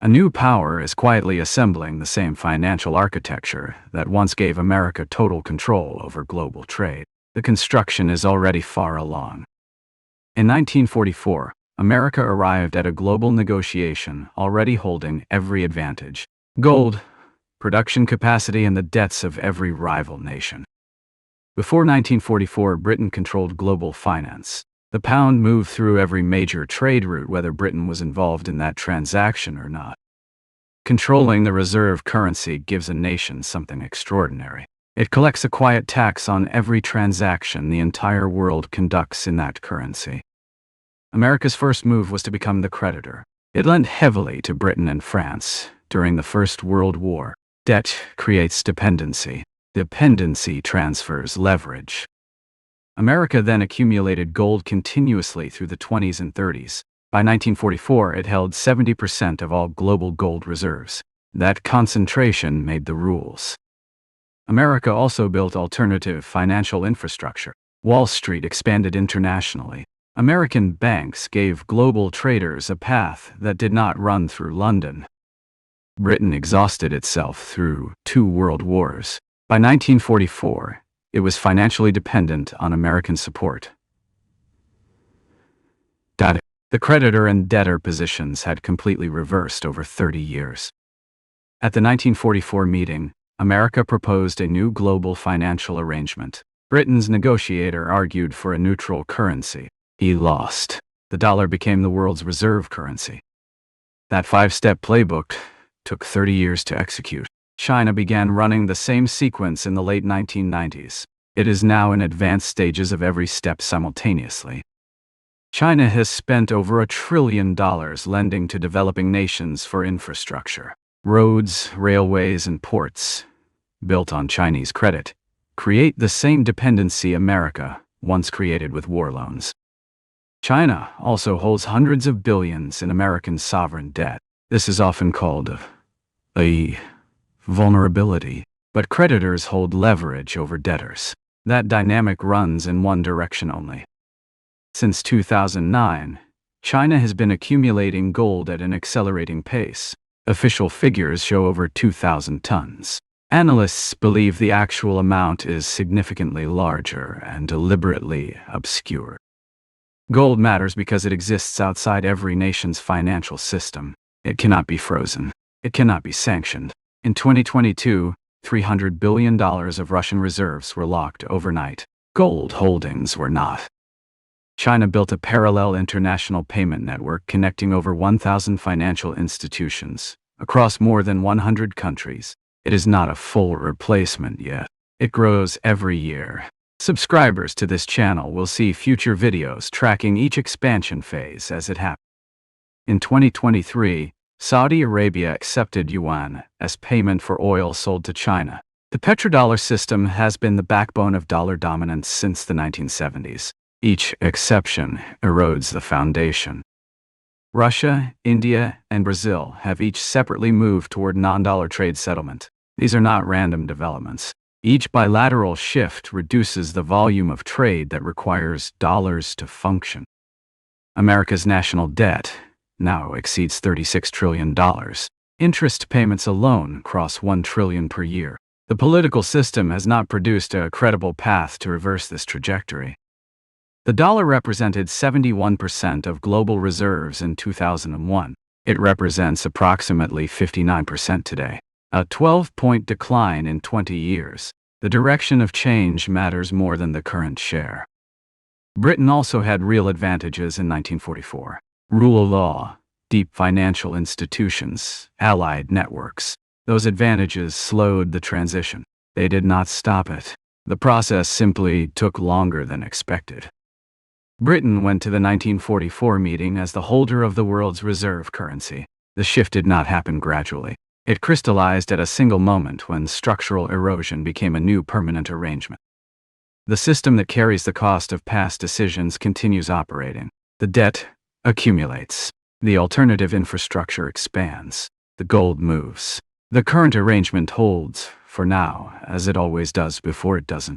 A new power is quietly assembling the same financial architecture that once gave America total control over global trade. The construction is already far along. In 1944, America arrived at a global negotiation already holding every advantage: gold, production capacity, and the debts of every rival nation. Before 1944, Britain controlled global finance. The pound moved through every major trade route, whether Britain was involved in that transaction or not. Controlling the reserve currency gives a nation something extraordinary. It collects a quiet tax on every transaction the entire world conducts in that currency. America's first move was to become the creditor. It lent heavily to Britain and France during the First World War. Debt creates dependency. Dependency transfers leverage. America then accumulated gold continuously through the 20s and 30s. By 1944, it held 70% of all global gold reserves. That concentration made the rules. America also built alternative financial infrastructure. Wall Street expanded internationally. American banks gave global traders a path that did not run through London. Britain exhausted itself through 2 world wars. By 1944, it was financially dependent on American support. The creditor and debtor positions had completely reversed over 30 years. At the 1944 meeting, America proposed a new global financial arrangement. Britain's negotiator argued for a neutral currency. He lost. The dollar became the world's reserve currency. That 5-step playbook took 30 years to execute. China began running the same sequence in the late 1990s. It is now in advanced stages of every step simultaneously. China has spent over $1 trillion lending to developing nations for infrastructure. Roads, railways, and ports, built on Chinese credit, create the same dependency America once created with war loans. China also holds hundreds of billions in American sovereign debt. This is often called a vulnerability, but creditors hold leverage over debtors. That dynamic runs in one direction only. Since 2009, China has been accumulating gold at an accelerating pace. Official figures show over 2,000 tons. Analysts believe the actual amount is significantly larger and deliberately obscure. Gold matters because it exists outside every nation's financial system. It cannot be frozen. It cannot be sanctioned. In 2022, $300 billion of Russian reserves were locked overnight. Gold holdings were not. China built a parallel international payment network connecting over 1,000 financial institutions across more than 100 countries. It is not a full replacement yet. It grows every year. Subscribers to this channel will see future videos tracking each expansion phase as it happens. In 2023, Saudi Arabia accepted yuan as payment for oil sold to China. The petrodollar system has been the backbone of dollar dominance since the 1970s. Each exception erodes the foundation. Russia, India, and Brazil have each separately moved toward non-dollar trade settlement. These are not random developments. Each bilateral shift reduces the volume of trade that requires dollars to function. America's national debt now exceeds $36 trillion. Interest payments alone cross $1 trillion per year. The political system has not produced a credible path to reverse this trajectory. The dollar represented 71% of global reserves in 2001. It represents approximately 59% today. A 12-point decline in 20 years. The direction of change matters more than the current share. Britain also had real advantages in 1944. Rule of law, deep financial institutions, allied networks. Those advantages slowed the transition. They did not stop it. The process simply took longer than expected. Britain went to the 1944 meeting as the holder of the world's reserve currency. The shift did not happen gradually. It crystallized at a single moment when structural erosion became a new permanent arrangement. The system that carries the cost of past decisions continues operating. The debt accumulates. The alternative infrastructure expands. The gold moves. The current arrangement holds, for now, as it always does before it doesn't.